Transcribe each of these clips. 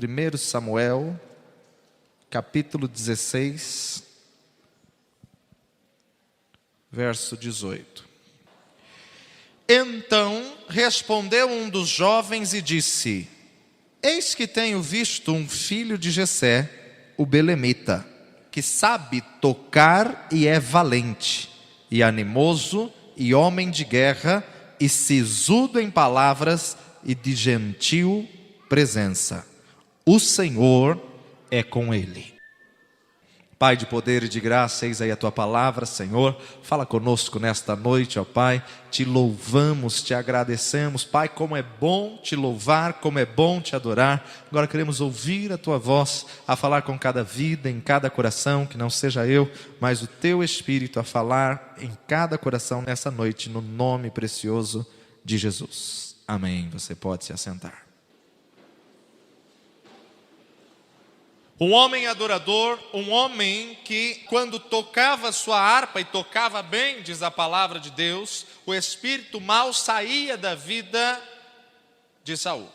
1 Samuel, capítulo 16, verso 18. Então respondeu um dos jovens e disse: eis que tenho visto um filho de Jessé, o belemita, que sabe tocar e é valente, e animoso, e homem de guerra, e sisudo em palavras, e de gentil presença. O Senhor é com ele. Pai de poder e de graça, eis aí a tua palavra, Senhor. Fala conosco nesta noite, ó Pai. Te louvamos, te agradecemos. Pai, como é bom te louvar, como é bom te adorar. Agora queremos ouvir a tua voz, a falar com cada vida, em cada coração, que não seja eu, mas o teu Espírito a falar em cada coração nessa noite, no nome precioso de Jesus. Amém. Você pode se assentar. Um homem adorador, um homem que quando tocava sua harpa, e tocava bem, diz a palavra de Deus, o espírito mau saía da vida de Saul.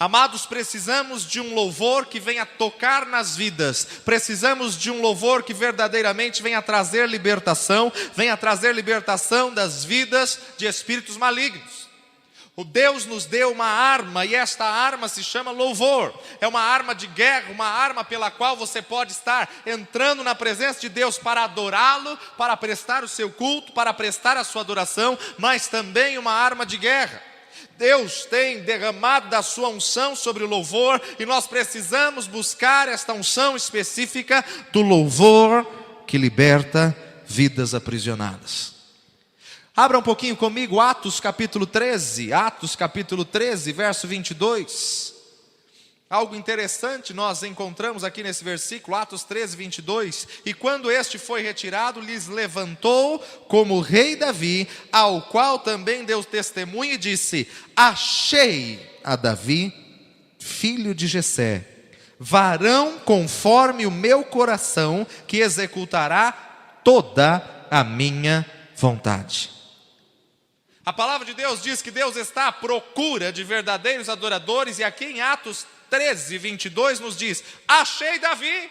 Amados, precisamos de um louvor que venha tocar nas vidas, precisamos de um louvor que verdadeiramente venha trazer libertação das vidas de espíritos malignos. O Deus nos deu uma arma, e esta arma se chama louvor. É uma arma de guerra, uma arma pela qual você pode estar entrando na presença de Deus para adorá-lo, para prestar o seu culto, para prestar a sua adoração, mas também uma arma de guerra. Deus tem derramado da sua unção sobre o louvor, e nós precisamos buscar esta unção específica do louvor que liberta vidas aprisionadas. Abra um pouquinho comigo, Atos capítulo 13, verso 22. Algo interessante nós encontramos aqui nesse versículo, Atos 13, 22. E quando este foi retirado, lhes levantou como rei Davi, ao qual também deu testemunho e disse: achei a Davi, filho de Jessé, varão conforme o meu coração, que executará toda a minha vontade. A palavra de Deus diz que Deus está à procura de verdadeiros adoradores, e aqui em Atos 13, 22 nos diz: achei Davi.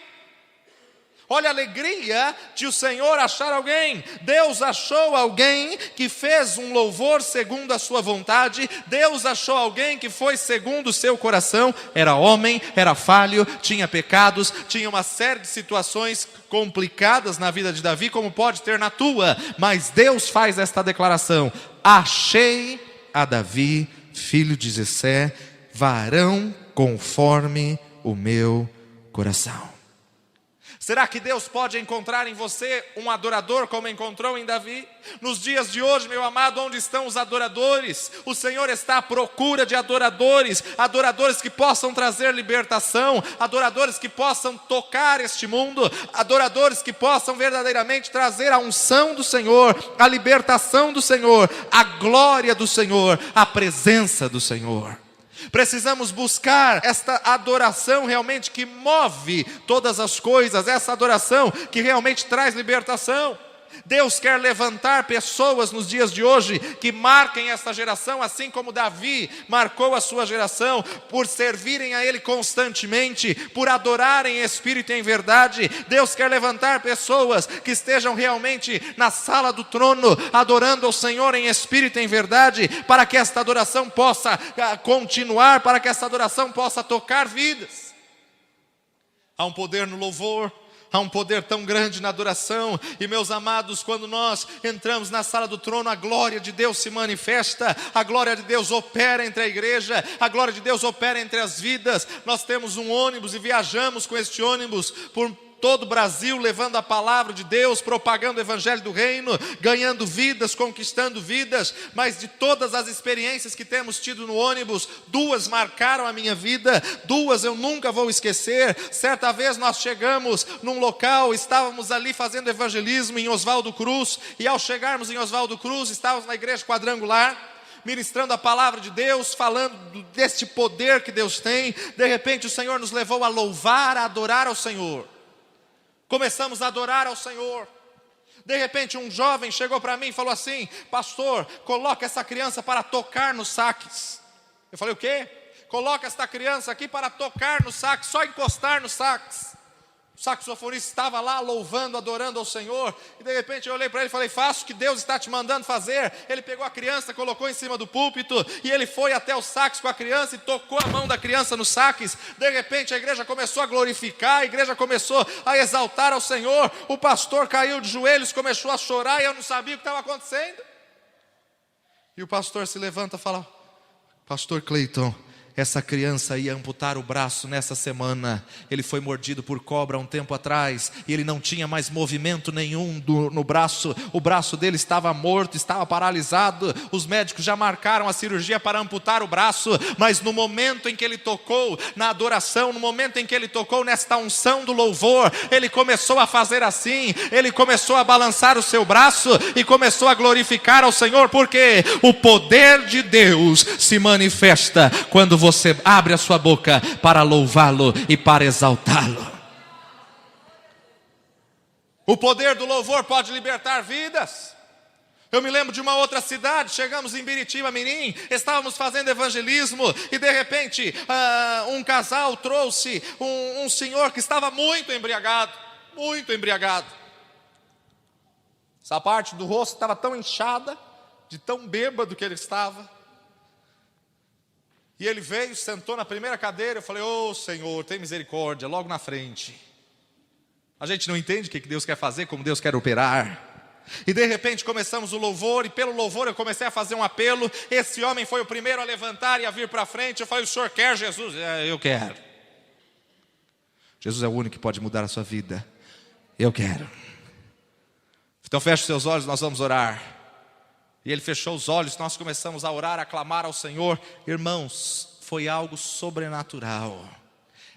Olha a alegria de o Senhor achar alguém. Deus achou alguém que fez um louvor segundo a sua vontade. Deus achou alguém que foi segundo o seu coração. Era homem, era falho, tinha pecados, tinha uma série de situações complicadas na vida de Davi, como pode ter na tua. Mas Deus faz esta declaração: achei a Davi, filho de Jessé, varão conforme o meu coração. Será que Deus pode encontrar em você um adorador como encontrou em Davi? Nos dias de hoje, meu amado, onde estão os adoradores? O Senhor está à procura de adoradores, adoradores que possam trazer libertação, adoradores que possam tocar este mundo, adoradores que possam verdadeiramente trazer a unção do Senhor, a libertação do Senhor, a glória do Senhor, a presença do Senhor. Precisamos buscar esta adoração realmente que move todas as coisas, essa adoração que realmente traz libertação. Deus quer levantar pessoas nos dias de hoje que marquem essa geração, assim como Davi marcou a sua geração, por servirem a Ele constantemente, por adorarem em espírito e em verdade. Deus quer levantar pessoas que estejam realmente na sala do trono, adorando ao Senhor em espírito e em verdade, para que esta adoração possa continuar, para que esta adoração possa tocar vidas. Há um poder no louvor, há um poder tão grande na adoração. E meus amados, quando nós entramos na sala do trono, a glória de Deus se manifesta, a glória de Deus opera entre a igreja, a glória de Deus opera entre as vidas. Nós temos um ônibus e viajamos com este ônibus por todo o Brasil, levando a palavra de Deus, propagando o evangelho do reino, ganhando vidas, conquistando vidas. Mas de todas as experiências que temos tido no ônibus, 2 marcaram a minha vida, 2 eu nunca vou esquecer. Certa vez nós chegamos num local, estávamos ali fazendo evangelismo em Oswaldo Cruz, e ao chegarmos em Oswaldo Cruz, estávamos na igreja quadrangular, ministrando a palavra de Deus, falando deste poder que Deus tem. De repente o Senhor nos levou a louvar, a adorar ao Senhor. Começamos a adorar ao Senhor. De repente um jovem chegou para mim e falou assim: pastor, coloca essa criança para tocar nos saques. Eu falei: o quê? coloca esta criança aqui para tocar no sax, só encostar no sax. O saxofonista estava lá louvando, adorando ao Senhor, e de repente eu olhei para ele e falei: faça o que Deus está te mandando fazer. Ele pegou a criança, colocou em cima do púlpito, e ele foi até o sax com a criança e tocou a mão da criança no sax. De repente a igreja começou a glorificar, a igreja começou a exaltar ao Senhor. O pastor caiu de joelhos, começou a chorar, e eu não sabia o que estava acontecendo. E o pastor se levanta e fala: pastor Cleiton, essa criança ia amputar o braço nessa semana. Ele foi mordido por cobra um tempo atrás, e ele não tinha mais movimento nenhum no braço. O braço dele estava morto, estava paralisado. Os médicos já marcaram a cirurgia para amputar o braço, mas no momento em que ele tocou na adoração, no momento em que ele tocou nesta unção do louvor, ele começou a fazer assim, ele começou a balançar o seu braço e começou a glorificar ao Senhor, porque o poder de Deus se manifesta quando você abre a sua boca para louvá-lo e para exaltá-lo. O poder do louvor pode libertar vidas. Eu me lembro de uma outra cidade, chegamos em Biritiba Mirim, estávamos fazendo evangelismo, e de repente um casal trouxe um senhor que estava muito embriagado, muito embriagado. Essa parte do rosto estava tão inchada, de tão bêbado que ele estava. E ele veio, sentou na primeira cadeira. Eu falei: ô Senhor, tem misericórdia, logo na frente. A gente não entende o que Deus quer fazer, como Deus quer operar. E de repente começamos o louvor, e pelo louvor eu comecei a fazer um apelo. Esse homem foi o primeiro a levantar e a vir para frente. Eu falei: o senhor quer Jesus? Eu quero. Jesus é o único que pode mudar a sua vida. Eu quero. Então feche os seus olhos, nós vamos orar. E ele fechou os olhos, nós começamos a orar, a clamar ao Senhor. Irmãos, foi algo sobrenatural.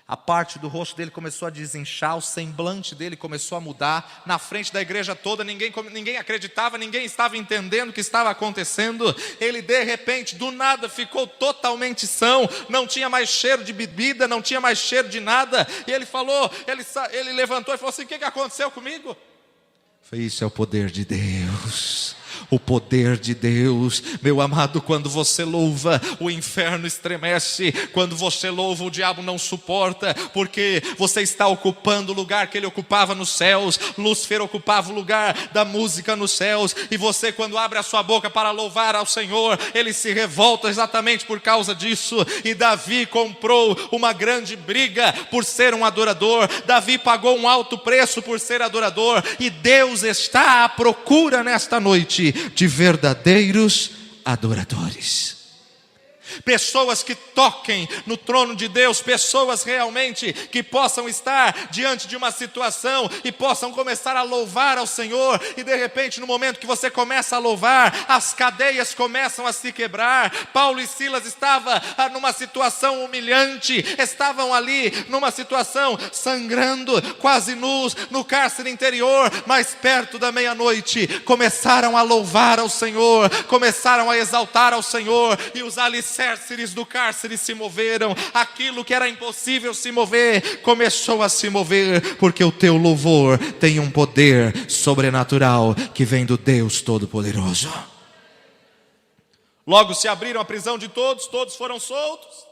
A parte do rosto dele começou a desinchar, o semblante dele começou a mudar. Na frente da igreja toda, ninguém acreditava, ninguém estava entendendo o que estava acontecendo. Ele de repente, do nada, ficou totalmente são. Não tinha mais cheiro de bebida, não tinha mais cheiro de nada. E ele falou, ele levantou e falou assim: o que aconteceu comigo? Foi: isso é o poder de Deus. O poder de Deus, meu amado, quando você louva, o inferno estremece. Quando você louva, o diabo não suporta, porque você está ocupando o lugar que ele ocupava nos céus. Lúcifer ocupava o lugar da música nos céus, e você, quando abre a sua boca para louvar ao Senhor, ele se revolta exatamente por causa disso. E Davi comprou uma grande briga por ser um adorador. Davi pagou um alto preço por ser adorador, e Deus está à procura nesta noite de verdadeiros adoradores. Pessoas que toquem no trono de Deus, pessoas realmente que possam estar diante de uma situação e possam começar a louvar ao Senhor. E de repente, no momento que você começa a louvar, as cadeias começam a se quebrar. Paulo e Silas estavam numa situação humilhante, estavam ali numa situação sangrando, quase nus, no cárcere interior, mas perto da meia-noite começaram a louvar ao Senhor, começaram a exaltar ao Senhor, e os alicerces do cárcere se moveram. Aquilo que era impossível se mover começou a se mover, porque o teu louvor tem um poder sobrenatural que vem do Deus Todo-Poderoso. Logo se abriram a prisão de todos, todos foram soltos.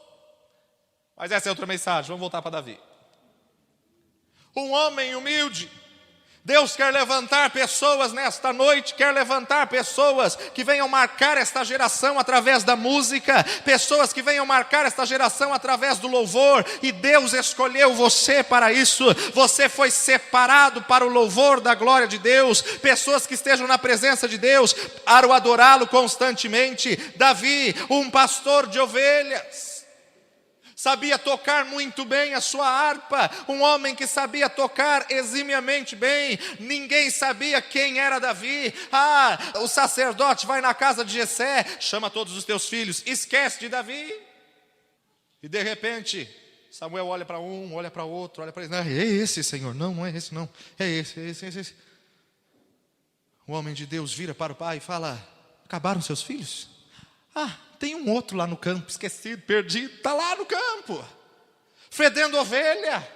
Mas essa é outra mensagem, vamos voltar para Davi. Um homem humilde. Deus quer levantar pessoas nesta noite, quer levantar pessoas que venham marcar esta geração através da música, pessoas que venham marcar esta geração através do louvor, e Deus escolheu você para isso. Você foi separado para o louvor da glória de Deus, pessoas que estejam na presença de Deus para o adorá-lo constantemente. Davi, um pastor de ovelhas, sabia tocar muito bem a sua harpa, um homem que sabia tocar eximiamente bem. Ninguém sabia quem era Davi. O sacerdote vai na casa de Jessé, chama todos os teus filhos, esquece de Davi. E de repente, Samuel olha para um, olha para outro, olha para ele: não, é esse, Senhor, não é esse não, é esse. O homem de Deus vira para o pai e fala: acabaram seus filhos? Tem um outro lá no campo, esquecido, perdido, está lá no campo, fedendo ovelha.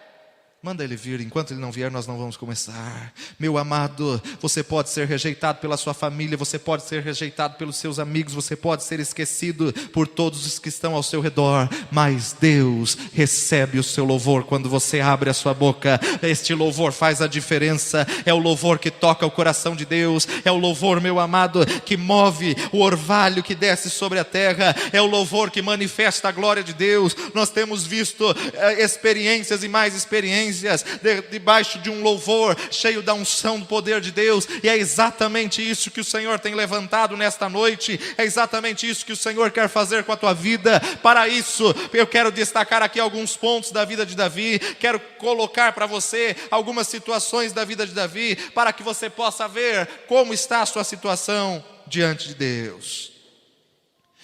Manda ele vir, enquanto ele não vier nós não vamos começar. Meu amado, você pode ser rejeitado pela sua família, você pode ser rejeitado pelos seus amigos, você pode ser esquecido por todos os que estão ao seu redor, mas Deus recebe o seu louvor quando você abre a sua boca. Este louvor faz a diferença, é o louvor que toca o coração de Deus, é o louvor, meu amado, que move o orvalho que desce sobre a terra, é o louvor que manifesta a glória de Deus. Nós temos visto experiências e mais experiências debaixo de um louvor cheio da unção do poder de Deus, e é exatamente isso que o Senhor tem levantado nesta noite, é exatamente isso que o Senhor quer fazer com a tua vida. Para isso, eu quero destacar aqui alguns pontos da vida de Davi, quero colocar para você algumas situações da vida de Davi, para que você possa ver como está a sua situação diante de Deus.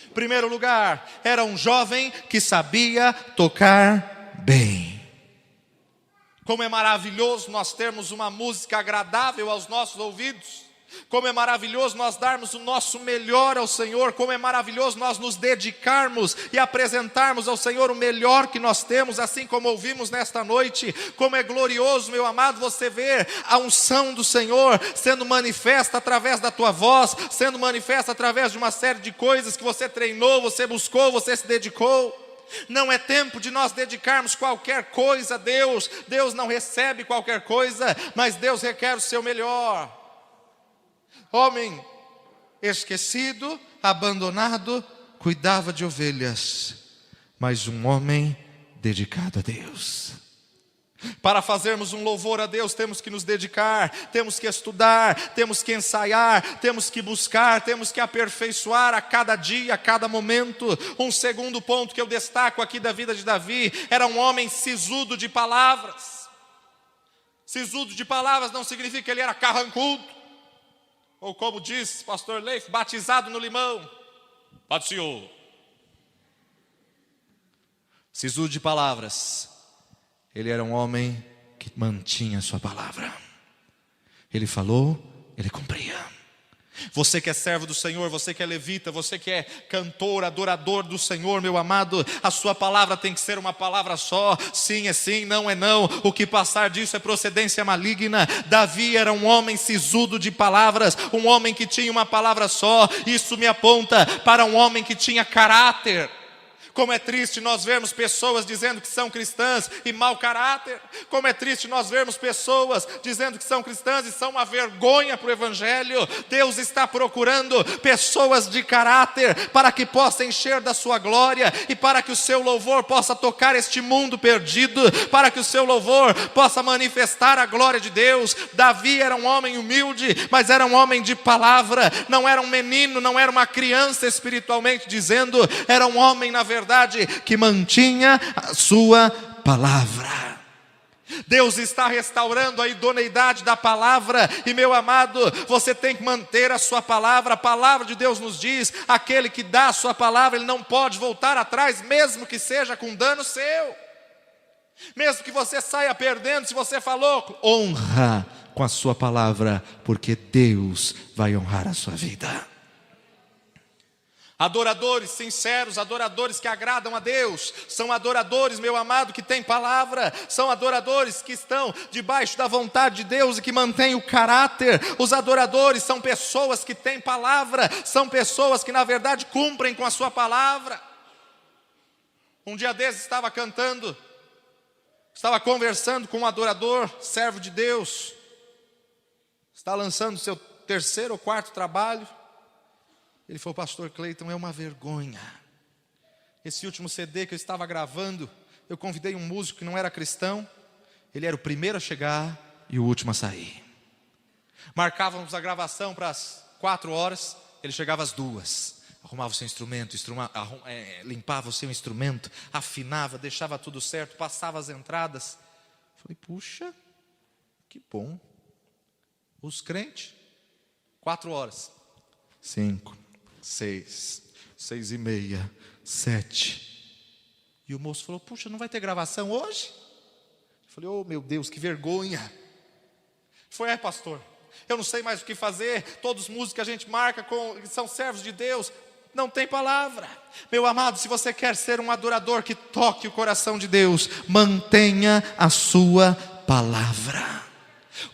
Em primeiro lugar, era um jovem que sabia tocar bem. Como é maravilhoso nós termos uma música agradável aos nossos ouvidos. Como é maravilhoso nós darmos o nosso melhor ao Senhor. Como é maravilhoso nós nos dedicarmos e apresentarmos ao Senhor o melhor que nós temos, assim como ouvimos nesta noite. Como é glorioso, meu amado, você ver a unção do Senhor sendo manifesta através da tua voz, sendo manifesta através de uma série de coisas que você treinou, você buscou, você se dedicou. Não é tempo de nós dedicarmos qualquer coisa a Deus. Deus não recebe qualquer coisa, mas Deus requer o seu melhor. Homem esquecido, abandonado, cuidava de ovelhas, mas um homem dedicado a Deus. Para fazermos um louvor a Deus, temos que nos dedicar, temos que estudar, temos que ensaiar, temos que buscar, temos que aperfeiçoar a cada dia, a cada momento. Um segundo ponto que eu destaco aqui da vida de Davi, era um homem sisudo de palavras. Sisudo de palavras não significa que ele era carrancudo, ou como diz pastor Leif, batizado no limão. Batizou. Sisudo de palavras. Ele era um homem que mantinha a sua palavra. Ele falou, ele cumpria. Você que é servo do Senhor, você que é levita, você que é cantor, adorador do Senhor, meu amado, a sua palavra tem que ser uma palavra só. Sim é sim, não é não. O que passar disso é procedência maligna. Davi era um homem sisudo de palavras, um homem que tinha uma palavra só. Isso me aponta para um homem que tinha caráter. Como é triste nós vermos pessoas dizendo que são cristãs e mau caráter. Como é triste nós vermos pessoas dizendo que são cristãs e são uma vergonha para o Evangelho. Deus está procurando pessoas de caráter para que possa encher da sua glória e para que o seu louvor possa tocar este mundo perdido, para que o seu louvor possa manifestar a glória de Deus. Davi era um homem humilde, mas era um homem de palavra. Não era um menino, não era uma criança espiritualmente dizendo, era um homem na verdade que mantinha a sua palavra. Deus está restaurando a idoneidade da palavra, e meu amado, você tem que manter a sua palavra. A palavra de Deus nos diz, aquele que dá a sua palavra, ele não pode voltar atrás, mesmo que seja com dano seu, mesmo que você saia perdendo. Se você falou, honra com a sua palavra, porque Deus vai honrar a sua vida. Adoradores sinceros, adoradores que agradam a Deus, são adoradores, meu amado, que têm palavra, são adoradores que estão debaixo da vontade de Deus e que mantêm o caráter. Os adoradores são pessoas que têm palavra, são pessoas que na verdade cumprem com a sua palavra. Um dia desses estava cantando, estava conversando com um adorador, servo de Deus, está lançando seu terceiro ou quarto trabalho. Ele falou, pastor Cleiton, é uma vergonha. Esse último CD que eu estava gravando, eu convidei um músico que não era cristão. Ele era o primeiro a chegar e o último a sair. Marcávamos a gravação para as 4 horas, ele chegava às 2. Arrumava o seu instrumento, limpava o seu instrumento, afinava, deixava tudo certo, passava as entradas. Falei, puxa, que bom. Os crentes, 4 horas. 5, 6, 6:30, 7. E o moço falou, puxa, não vai ter gravação hoje? Eu falei, oh meu Deus, que vergonha. Foi, pastor, eu não sei mais o que fazer. Todos os músicos que a gente marca são servos de Deus. não tem palavra. Meu amado, se você quer ser um adorador que toque o coração de Deus, mantenha a sua palavra.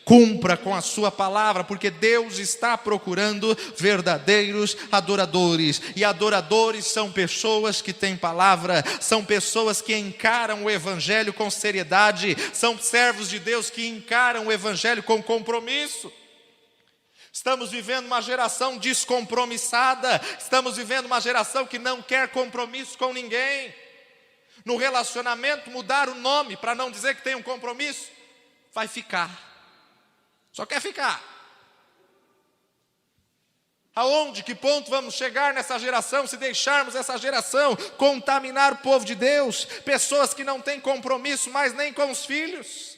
Cumpra com a sua palavra, porque Deus está procurando verdadeiros adoradores. E adoradores são pessoas que têm palavra, são pessoas que encaram o evangelho com seriedade, são servos de Deus que encaram o evangelho com compromisso. Estamos vivendo uma geração descompromissada, estamos vivendo uma geração que não quer compromisso com ninguém. No relacionamento, mudar o nome para não dizer que tem um compromisso, vai ficar. Só quer ficar. Aonde, que ponto vamos chegar nessa geração, se deixarmos essa geração contaminar o povo de Deus? Pessoas que não têm compromisso mais nem com os filhos.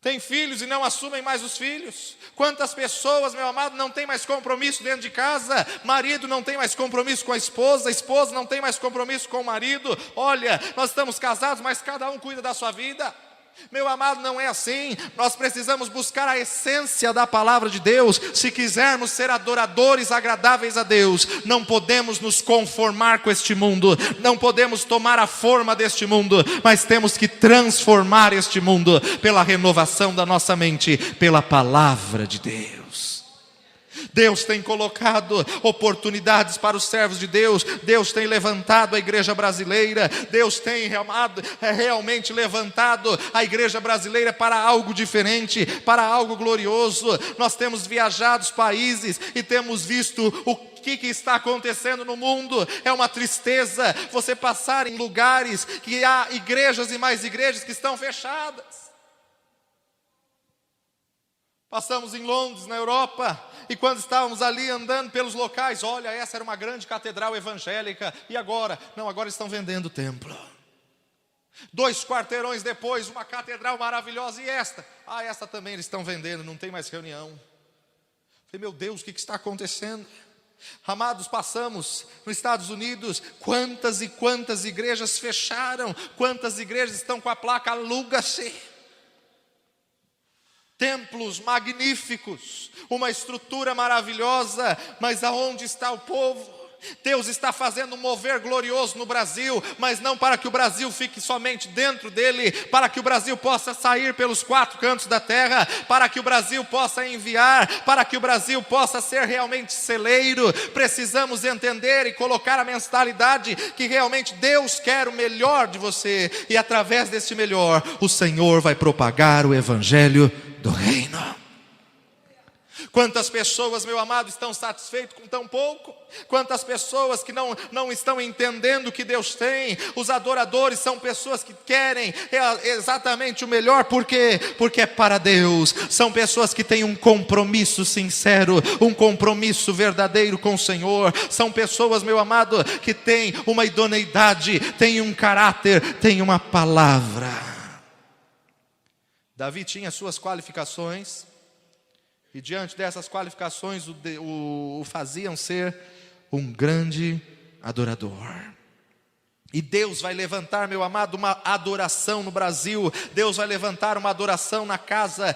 Tem filhos e não assumem mais os filhos. Quantas pessoas, meu amado, não tem mais compromisso dentro de casa? Marido não tem mais compromisso com a esposa não tem mais compromisso com o marido. Olha, nós estamos casados, mas cada um cuida da sua vida. Meu amado, não é assim. Nós precisamos buscar a essência da palavra de Deus. Se quisermos ser adoradores agradáveis a Deus, não podemos nos conformar com este mundo, não podemos tomar a forma deste mundo, mas temos que transformar este mundo pela renovação da nossa mente, pela palavra de Deus. Deus tem colocado oportunidades para os servos de Deus. Deus tem levantado a igreja brasileira. Deus tem realmente levantado a igreja brasileira para algo diferente, para algo glorioso. Nós temos viajado os países e temos visto o que está acontecendo no mundo. É uma tristeza você passar em lugares que há igrejas e mais igrejas que estão fechadas. Passamos em Londres, na Europa, e quando estávamos ali andando pelos locais, olha, essa era uma grande catedral evangélica, e agora? Não, agora estão vendendo o templo. 2 quarteirões depois, uma catedral maravilhosa, e esta? Ah, esta também eles estão vendendo, não tem mais reunião. Falei, meu Deus, o que está acontecendo? Amados, passamos nos Estados Unidos, quantas e quantas igrejas fecharam, quantas igrejas estão com a placa aluga-se. Templos magníficos, uma estrutura maravilhosa, mas aonde está o povo? Deus está fazendo um mover glorioso no Brasil, mas não para que o Brasil fique somente dentro dele, para que o Brasil possa sair pelos 4 cantos da terra, para que o Brasil possa enviar, para que o Brasil possa ser realmente celeiro. Precisamos entender e colocar a mentalidade que realmente Deus quer o melhor de você, e através desse melhor, o Senhor vai propagar o evangelho do reino. Quantas pessoas, meu amado, estão satisfeitos com tão pouco? Quantas pessoas que não estão entendendo o que Deus tem? Os adoradores são pessoas que querem exatamente o melhor, porque é para Deus. São pessoas que têm um compromisso sincero, um compromisso verdadeiro com o Senhor. São pessoas, meu amado, que têm uma idoneidade, têm um caráter, têm uma palavra. Davi tinha suas qualificações, e diante dessas qualificações o faziam ser um grande adorador. E Deus vai levantar, meu amado, uma adoração no Brasil. Deus vai levantar uma adoração na casa,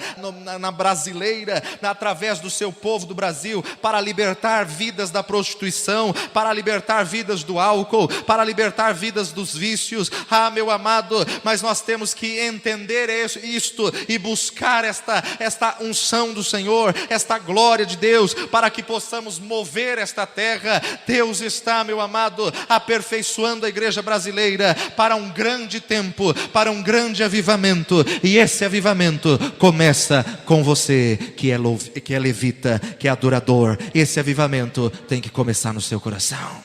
na brasileira, através do seu povo do Brasil, para libertar vidas da prostituição, para libertar vidas do álcool, para libertar vidas dos vícios. Ah, meu amado, mas nós temos que entender isto e buscar esta unção do Senhor, esta glória de Deus, para que possamos mover esta terra. Deus está, meu amado, aperfeiçoando a igreja brasileira para um grande tempo, para um grande avivamento, e esse avivamento começa com você que é levita, que é adorador. Esse avivamento tem que começar no seu coração.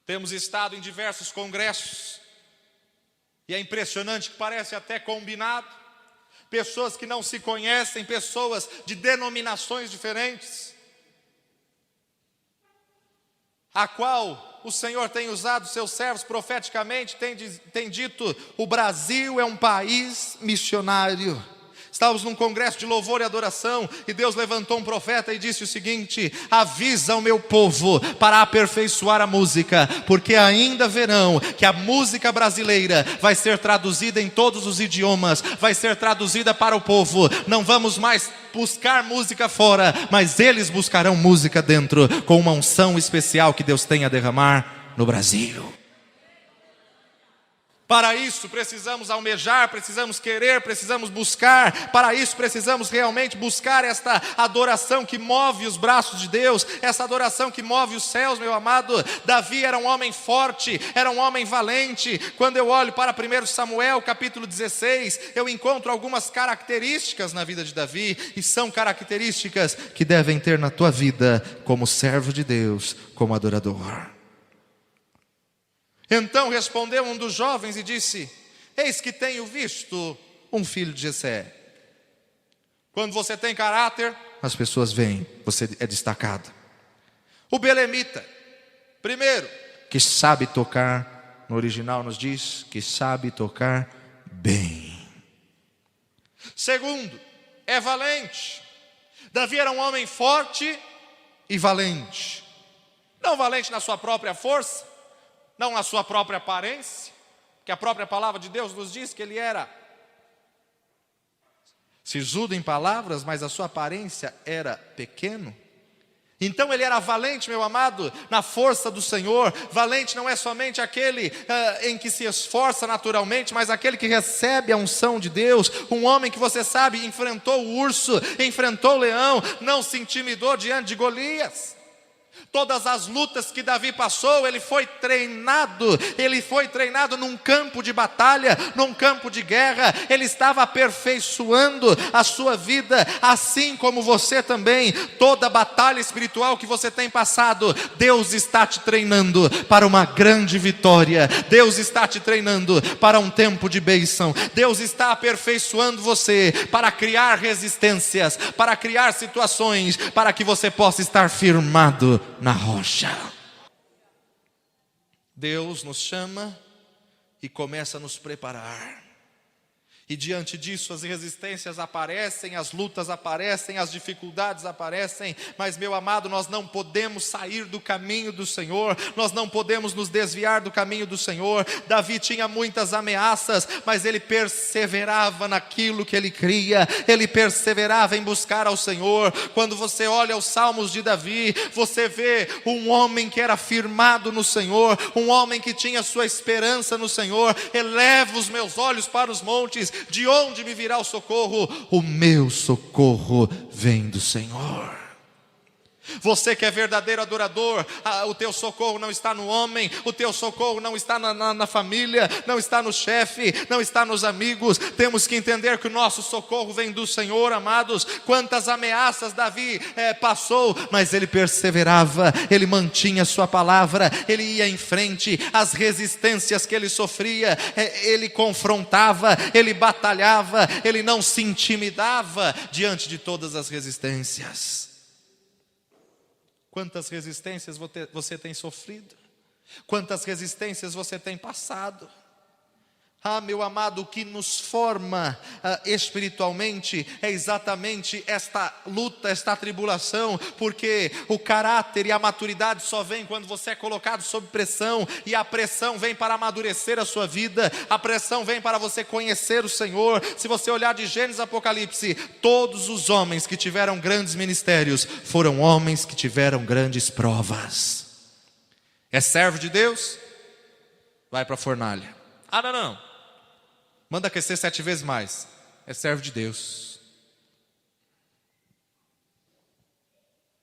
Temos estado em diversos congressos, e é impressionante que parece até combinado, pessoas que não se conhecem, pessoas de denominações diferentes, a qual o Senhor tem usado seus servos profeticamente, tem dito: o Brasil é um país missionário. Estávamos num congresso de louvor e adoração, e Deus levantou um profeta e disse o seguinte: avisa o meu povo para aperfeiçoar a música, porque ainda verão que a música brasileira vai ser traduzida em todos os idiomas, vai ser traduzida para o povo. Não vamos mais buscar música fora, mas eles buscarão música dentro, com uma unção especial que Deus tem a derramar no Brasil. Para isso precisamos almejar, precisamos querer, precisamos buscar. Para isso precisamos realmente buscar esta adoração que move os braços de Deus, essa adoração que move os céus, meu amado. Davi era um homem forte, era um homem valente. Quando eu olho para 1 Samuel capítulo 16, eu encontro algumas características na vida de Davi, e são características que devem ter na tua vida como servo de Deus, como adorador. Então respondeu um dos jovens e disse: eis que tenho visto um filho de Jessé. Quando você tem caráter, as pessoas veem, você é destacado. O belemita, primeiro, que sabe tocar, no original nos diz que sabe tocar bem. Segundo, é valente. Davi era um homem forte e valente. Não valente na sua própria força, não na sua própria aparência, que a própria palavra de Deus nos diz que ele era sisudo em palavras, mas a sua aparência era pequeno. Então ele era valente, meu amado, na força do Senhor. Valente não é somente aquele em que se esforça naturalmente, mas aquele que recebe a unção de Deus. Um homem que, você sabe, enfrentou o urso, enfrentou o leão, não se intimidou diante de Golias. Todas as lutas que Davi passou, ele foi treinado num campo de batalha, num campo de guerra. Ele estava aperfeiçoando a sua vida, assim como você também. Toda batalha espiritual que você tem passado, Deus está te treinando para uma grande vitória. Deus está te treinando para um tempo de bênção. Deus está aperfeiçoando você para criar resistências, para criar situações, para que você possa estar firmado na rocha. Deus nos chama e começa a nos preparar. E diante disso as resistências aparecem, as lutas aparecem, as dificuldades aparecem. Mas, meu amado, nós não podemos sair do caminho do Senhor. Nós não podemos nos desviar do caminho do Senhor. Davi tinha muitas ameaças, mas ele perseverava naquilo que ele cria. Ele perseverava em buscar ao Senhor. Quando você olha os salmos de Davi, você vê um homem que era firmado no Senhor, um homem que tinha sua esperança no Senhor. Eleva os meus olhos para os montes, de onde me virá o socorro? O meu socorro vem do Senhor. Você que é verdadeiro adorador, o teu socorro não está no homem, o teu socorro não está na família, não está no chefe, não está nos amigos. Temos que entender que o nosso socorro vem do Senhor, amados. Quantas ameaças Davi passou, mas ele perseverava, ele mantinha sua palavra, ele ia em frente. As resistências que ele sofria, ele confrontava, ele batalhava, ele não se intimidava diante de todas as resistências. Quantas resistências você tem sofrido? Quantas resistências você tem passado? Ah, meu amado, o que nos forma espiritualmente é exatamente esta luta, esta tribulação, porque o caráter e a maturidade só vem quando você é colocado sob pressão, e a pressão vem para amadurecer a sua vida, a pressão vem para você conhecer o Senhor. Se você olhar de Gênesis a Apocalipse, todos os homens que tiveram grandes ministérios foram homens que tiveram grandes provas. É servo de Deus? Vai para a fornalha. Ah, não. Manda aquecer 7 vezes mais. É servo de Deus.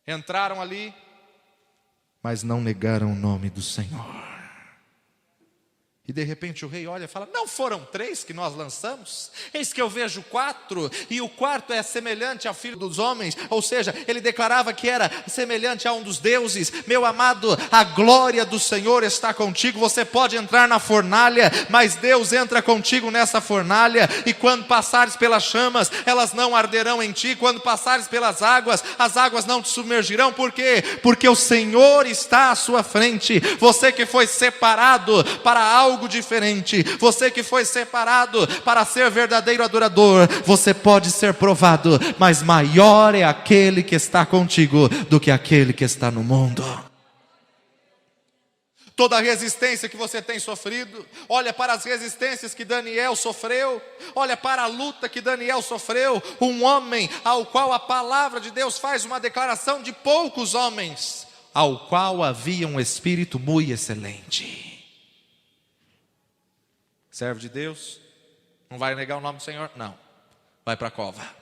Entraram ali, mas não negaram o nome do Senhor. E de repente o rei olha e fala: não foram 3 que nós lançamos? Eis que eu vejo 4, e o quarto é semelhante ao filho dos homens. Ou seja, ele declarava que era semelhante a um dos deuses. Meu amado, a glória do Senhor está contigo. Você pode entrar na fornalha, mas Deus entra contigo nessa fornalha. E quando passares pelas chamas, elas não arderão em ti. Quando passares pelas águas, as águas não te submergirão. Por quê? Porque o Senhor está à sua frente. Você que foi separado para algo algo diferente. Você que foi separado para ser verdadeiro adorador, você pode ser provado, mas maior é aquele que está contigo do que aquele que está no mundo. Toda a resistência que você tem sofrido, olha para as resistências que Daniel sofreu, olha para a luta que Daniel sofreu, um homem ao qual a palavra de Deus faz uma declaração de poucos homens, ao qual havia um espírito muito excelente. Servo de Deus, não vai negar o nome do Senhor? Não, vai para a cova.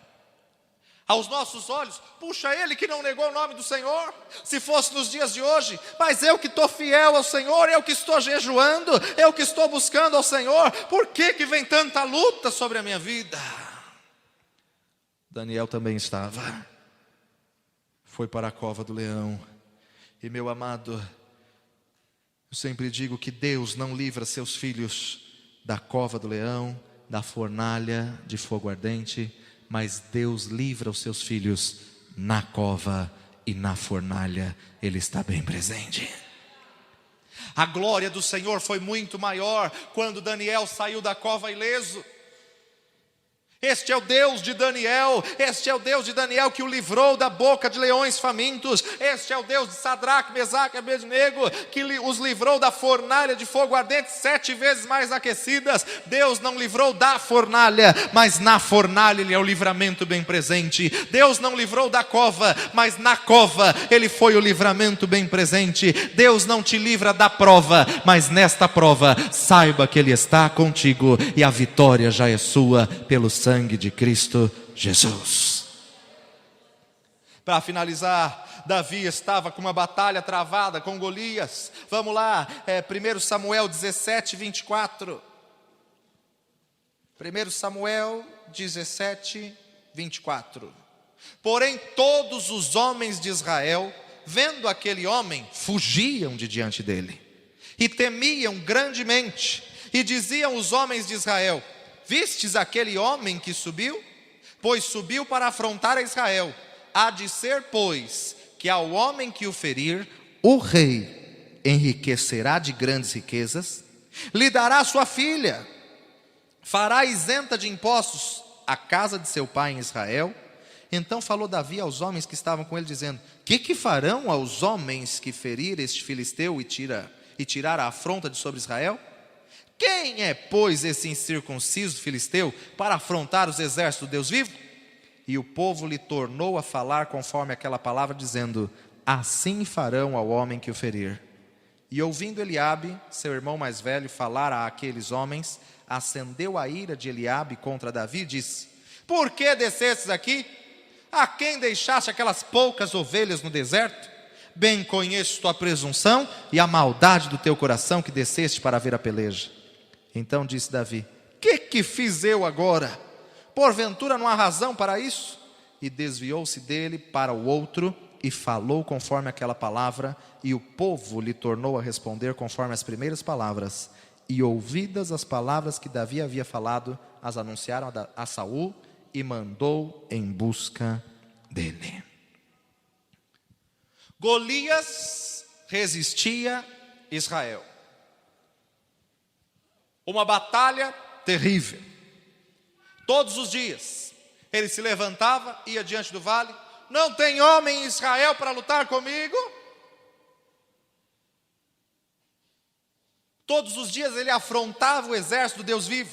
Aos nossos olhos, puxa, ele que não negou o nome do Senhor, se fosse nos dias de hoje, mas eu que estou fiel ao Senhor, eu que estou jejuando, eu que estou buscando ao Senhor, por que vem tanta luta sobre a minha vida? Daniel também estava, foi para a cova do leão, e meu amado, eu sempre digo que Deus não livra seus filhos da cova do leão, da fornalha de fogo ardente, mas Deus livra os seus filhos na cova e na fornalha, Ele está bem presente. A glória do Senhor foi muito maior quando Daniel saiu da cova ileso. Este é o Deus de Daniel, este é o Deus de Daniel que o livrou da boca de leões famintos. Este é o Deus de Sadraque, Mesaque e Abednego, que os livrou da fornalha de fogo ardente 7 vezes mais aquecidas. Deus não livrou da fornalha, mas na fornalha Ele é o livramento bem presente. Deus não livrou da cova, mas na cova Ele foi o livramento bem presente. Deus não te livra da prova, mas nesta prova saiba que Ele está contigo e a vitória já é sua pelo sangue de Cristo Jesus. Para finalizar, Davi estava com uma batalha travada com Golias. Vamos lá, 1 Samuel 17, 24. 1 Samuel 17, 24. Porém todos os homens de Israel, vendo aquele homem, fugiam de diante dele, e temiam grandemente, e diziam os homens de Israel: vistes aquele homem que subiu? Pois subiu para afrontar a Israel. Há de ser, pois, que ao homem que o ferir, o rei enriquecerá de grandes riquezas, lhe dará sua filha, fará isenta de impostos a casa de seu pai em Israel. Então falou Davi aos homens que estavam com ele, dizendo: que farão aos homens que ferir este filisteu e tirar a afronta de sobre Israel? Quem é, pois, esse incircunciso filisteu para afrontar os exércitos do Deus vivo? E o povo lhe tornou a falar conforme aquela palavra, dizendo: assim farão ao homem que o ferir. E ouvindo Eliabe, seu irmão mais velho, falar àqueles homens, acendeu a ira de Eliabe contra Davi e disse: por que descestes aqui? A quem deixaste aquelas poucas ovelhas no deserto? Bem conheço tua presunção e a maldade do teu coração que desceste para ver a peleja. Então disse Davi: que fiz eu agora? Porventura não há razão para isso? E desviou-se dele para o outro e falou conforme aquela palavra, e o povo lhe tornou a responder conforme as primeiras palavras. E ouvidas as palavras que Davi havia falado, as anunciaram a Saul, e mandou em busca dele. Golias resistia Israel. Uma batalha terrível. Todos os dias ele se levantava, ia diante do vale: não tem homem em Israel para lutar comigo? Todos os dias ele afrontava o exército do Deus vivo.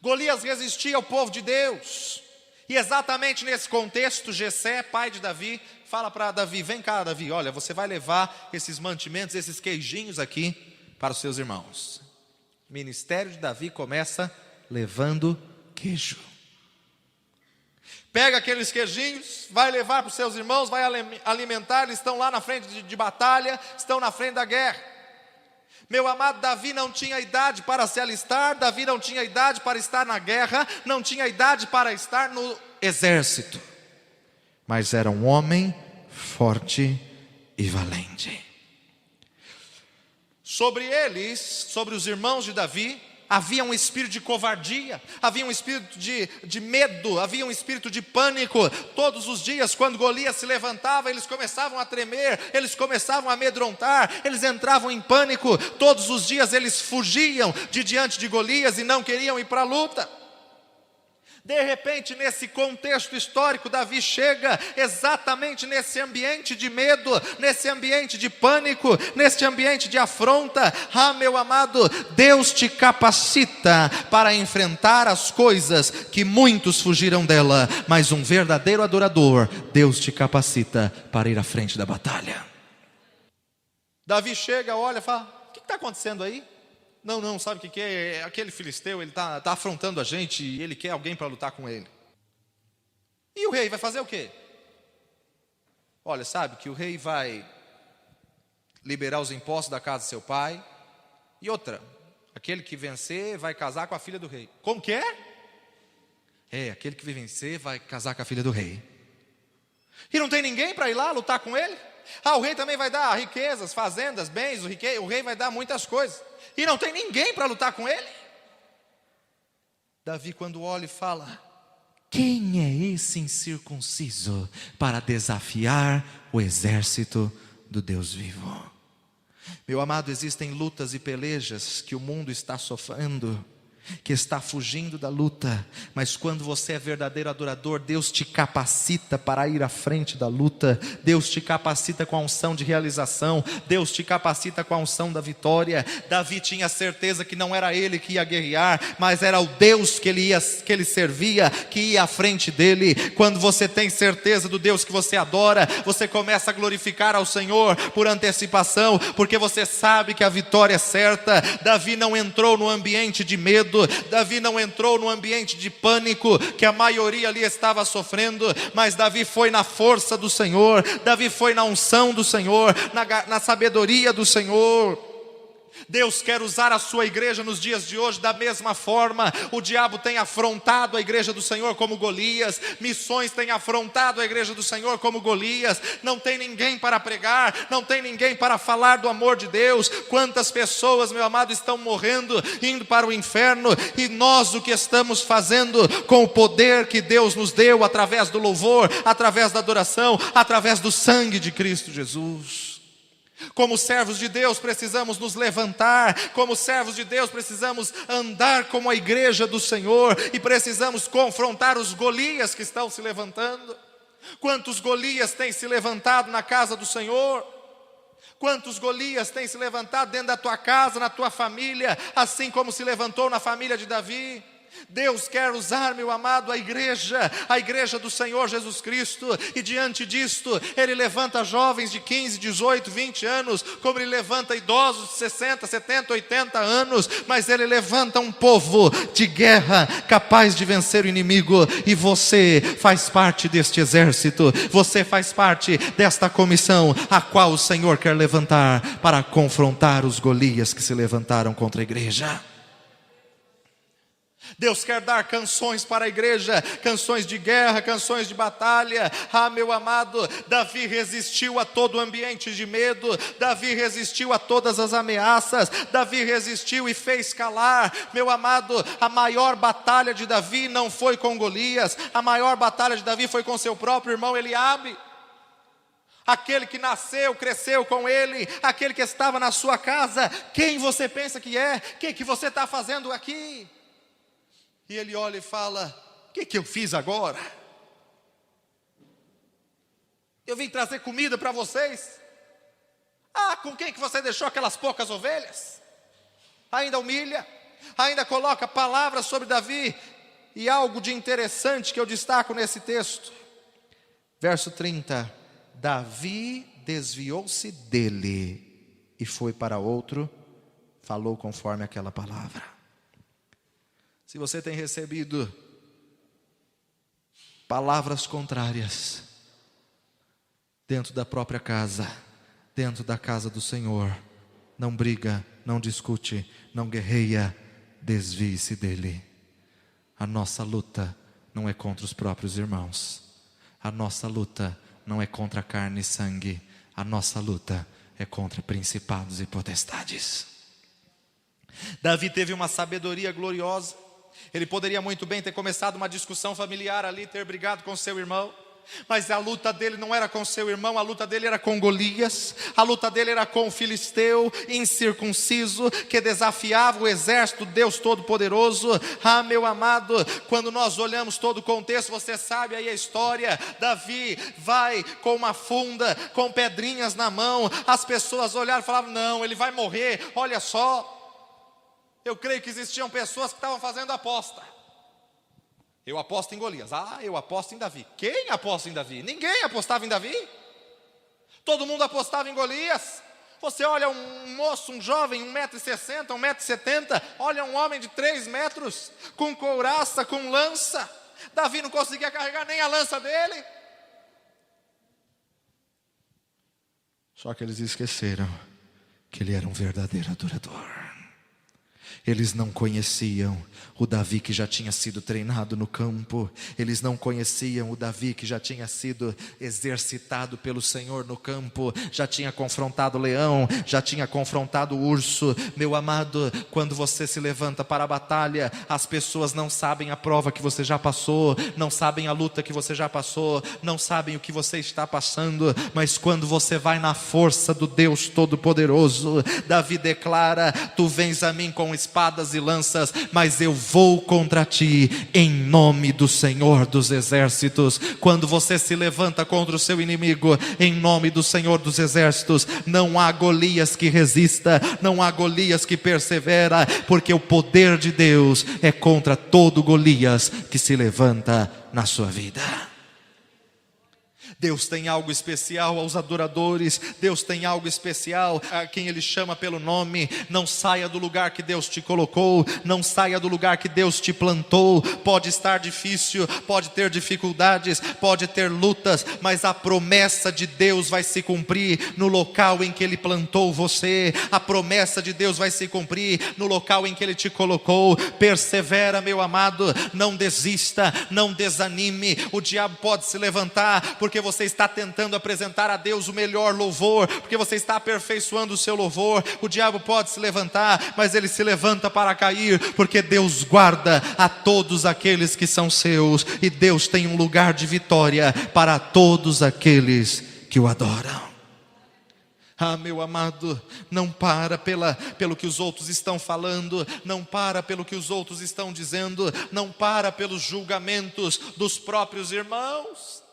Golias resistia ao povo de Deus. E exatamente nesse contexto, Jessé, pai de Davi, fala para Davi: vem cá, Davi, olha, você vai levar esses mantimentos, esses queijinhos aqui para os seus irmãos. O ministério de Davi começa levando queijo. Pega aqueles queijinhos, vai levar para os seus irmãos, vai alimentar. Eles estão lá na frente de batalha, estão na frente da guerra. Meu amado, Davi não tinha idade para se alistar, Davi não tinha idade para estar na guerra, não tinha idade para estar no exército, mas era um homem forte e valente. Sobre eles, sobre os irmãos de Davi, havia um espírito de covardia, havia um espírito de medo, havia um espírito de pânico. Todos os dias, quando Golias se levantava, eles começavam a tremer, eles começavam a amedrontar, eles entravam em pânico. Todos os dias eles fugiam de diante de Golias e não queriam ir para a luta. De repente, nesse contexto histórico, Davi chega exatamente nesse ambiente de medo, nesse ambiente de pânico, nesse ambiente de afronta. Ah, meu amado, Deus te capacita para enfrentar as coisas que muitos fugiram dela, mas um verdadeiro adorador, Deus te capacita para ir à frente da batalha. Davi chega, olha e fala: o que está acontecendo aí? Não, sabe o que é? Aquele filisteu, ele está afrontando a gente e ele quer alguém para lutar com ele. E o rei vai fazer o quê? Olha, sabe que o rei vai liberar os impostos da casa do seu pai. E outra, aquele que vencer vai casar com a filha do rei. Como que é? Aquele que vencer vai casar com a filha do rei. E não tem ninguém para ir lá lutar com ele? O rei também vai dar riquezas, fazendas, bens, o rei vai dar muitas coisas. E não tem ninguém para lutar com ele? Davi, quando olha e fala: quem é esse incircunciso para desafiar o exército do Deus vivo? Meu amado, existem lutas e pelejas que o mundo está sofrendo, que está fugindo da luta, mas quando você é verdadeiro adorador, Deus te capacita para ir à frente da luta, Deus te capacita com a unção de realização, Deus te capacita com a unção da vitória. Davi tinha certeza que não era ele que ia guerrear, mas era o Deus que ele servia, que ia à frente dele. Quando você tem certeza do Deus que você adora, você começa a glorificar ao Senhor por antecipação, porque você sabe que a vitória é certa. Davi não entrou no ambiente de medo, Davi não entrou no ambiente de pânico que a maioria ali estava sofrendo, mas Davi foi na força do Senhor, Davi foi na unção do Senhor, na sabedoria do Senhor. Deus quer usar a sua igreja nos dias de hoje da mesma forma. O diabo tem afrontado a igreja do Senhor como Golias, missões têm afrontado a igreja do Senhor como Golias. Não tem ninguém para pregar, não tem ninguém para falar do amor de Deus. Quantas pessoas, meu amado, estão morrendo, indo para o inferno, e nós o que estamos fazendo com o poder que Deus nos deu, através do louvor, através da adoração, através do sangue de Cristo Jesus. Como servos de Deus precisamos nos levantar, como servos de Deus precisamos andar como a igreja do Senhor, e precisamos confrontar os Golias que estão se levantando. Quantos Golias têm se levantado na casa do Senhor? Quantos Golias têm se levantado dentro da tua casa, na tua família, assim como se levantou na família de Davi? Deus quer usar, meu amado, a igreja do Senhor Jesus Cristo, e diante disto, Ele levanta jovens de 15, 18, 20 anos, como Ele levanta idosos de 60, 70, 80 anos, mas Ele levanta um povo de guerra, capaz de vencer o inimigo, e você faz parte deste exército, você faz parte desta comissão, a qual o Senhor quer levantar, para confrontar os Golias que se levantaram contra a igreja. Deus quer dar canções para a igreja, canções de guerra, canções de batalha. Meu amado, Davi resistiu a todo o ambiente de medo, Davi resistiu a todas as ameaças, Davi resistiu e fez calar. Meu amado, a maior batalha de Davi não foi com Golias, a maior batalha de Davi foi com seu próprio irmão Eliabe. Aquele que nasceu, cresceu com ele, aquele que estava na sua casa. Quem você pensa que é? O que você está fazendo aqui? E ele olha e fala: o que eu fiz agora? Eu vim trazer comida para vocês. Com quem que você deixou aquelas poucas ovelhas? Ainda humilha, ainda coloca palavras sobre Davi. E algo de interessante que eu destaco nesse texto, verso 30: Davi desviou-se dele e foi para outro, falou conforme aquela palavra. Se você tem recebido palavras contrárias dentro da própria casa, dentro da casa do Senhor, não briga, não discute, não guerreia, desvie-se dele. A nossa luta não é contra os próprios irmãos, a nossa luta não é contra carne e sangue, a nossa luta é contra principados e potestades. Davi teve uma sabedoria gloriosa. Ele poderia muito bem ter começado uma discussão familiar ali, ter brigado com seu irmão. Mas a luta dele não era com seu irmão, a luta dele era com Golias. A luta dele era com o filisteu incircunciso, que desafiava o exército do Deus Todo-Poderoso. Ah, meu amado, quando nós olhamos todo o contexto, você sabe aí a história. Davi vai com uma funda, com pedrinhas na mão. As pessoas olharam e falavam: não, ele vai morrer, olha só. Eu creio que existiam pessoas que estavam fazendo aposta. Eu aposto em Golias. Ah, eu aposto em Davi. Quem aposta em Davi? Ninguém apostava em Davi. Todo mundo apostava em Golias. Você olha um moço, um jovem, 1,60 m, 1,70 m. Olha um homem de 3 metros, com couraça, com lança. Davi não conseguia carregar nem a lança dele. Só que eles esqueceram que ele era um verdadeiro adorador. Eles não conheciam o Davi que já tinha sido treinado no campo. Eles não conheciam o Davi que já tinha sido exercitado pelo Senhor no campo. Já tinha confrontado o leão, já tinha confrontado o urso. Meu amado, quando você se levanta para a batalha, as pessoas não sabem a prova que você já passou, não sabem a luta que você já passou, não sabem o que você está passando. Mas quando você vai na força do Deus Todo-Poderoso, Davi declara: tu vens a mim com espadas e lanças, mas eu vou contra ti em nome do Senhor dos Exércitos. Quando você se levanta contra o seu inimigo em nome do Senhor dos Exércitos, não há Golias que resista, não há Golias que persevera, porque o poder de Deus é contra todo Golias que se levanta na sua vida. Deus tem algo especial aos adoradores. Deus tem algo especial a quem Ele chama pelo nome. Não saia do lugar que Deus te colocou, não saia do lugar que Deus te plantou. Pode estar difícil, pode ter dificuldades, pode ter lutas, mas a promessa de Deus vai se cumprir no local em que Ele plantou você. A promessa de Deus vai se cumprir no local em que Ele te colocou. Persevera, meu amado, não desista, não desanime. O diabo pode se levantar porque você está tentando apresentar a Deus o melhor louvor, porque você está aperfeiçoando o seu louvor. O diabo pode se levantar, mas ele se levanta para cair, porque Deus guarda a todos aqueles que são seus, e Deus tem um lugar de vitória para todos aqueles que o adoram. Ah, meu amado, não para pelo que os outros estão falando, não para pelo que os outros estão dizendo, não para pelos julgamentos dos próprios irmãos.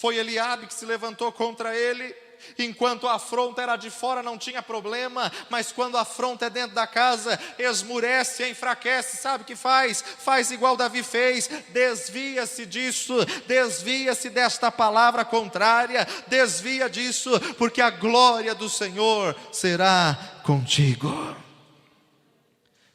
Foi Eliabe que se levantou contra ele. Enquanto a afronta era de fora, não tinha problema, mas quando a afronta é dentro da casa, esmurece, enfraquece. Sabe o que faz? Faz igual Davi fez: desvia-se disso, desvia-se desta palavra contrária, desvia disso, porque a glória do Senhor será contigo.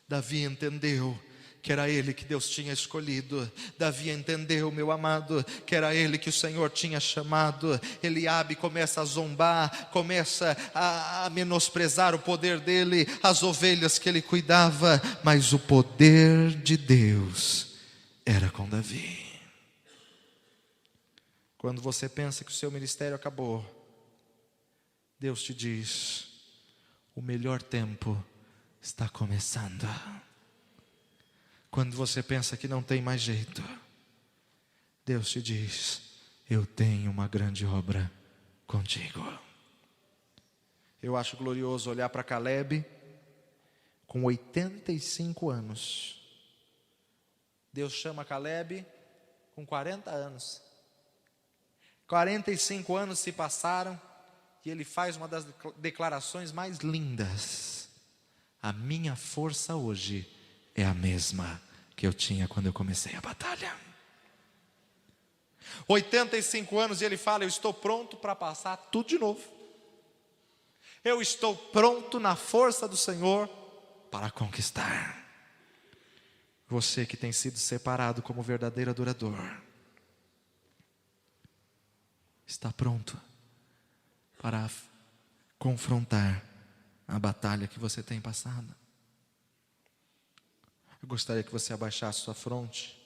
Davi entendeu que era ele que Deus tinha escolhido. Davi entendeu, meu amado, que era ele que o Senhor tinha chamado. Eliabe começa a zombar, começa a menosprezar o poder dele, as ovelhas que ele cuidava, mas o poder de Deus era com Davi. Quando você pensa que o seu ministério acabou, Deus te diz: o melhor tempo está começando. Quando você pensa que não tem mais jeito, Deus te diz: eu tenho uma grande obra contigo. Eu acho glorioso olhar para Caleb com 85 anos. Deus chama Caleb com 40 anos. 45 anos se passaram e ele faz uma das declarações mais lindas: a minha força hoje é a mesma que eu tinha quando eu comecei a batalha. 85 anos e ele fala: eu estou pronto para passar tudo de novo. Eu estou pronto na força do Senhor para conquistar. Você que tem sido separado como verdadeiro adorador, está pronto para confrontar a batalha que você tem passado? Eu gostaria que você abaixasse sua fronte.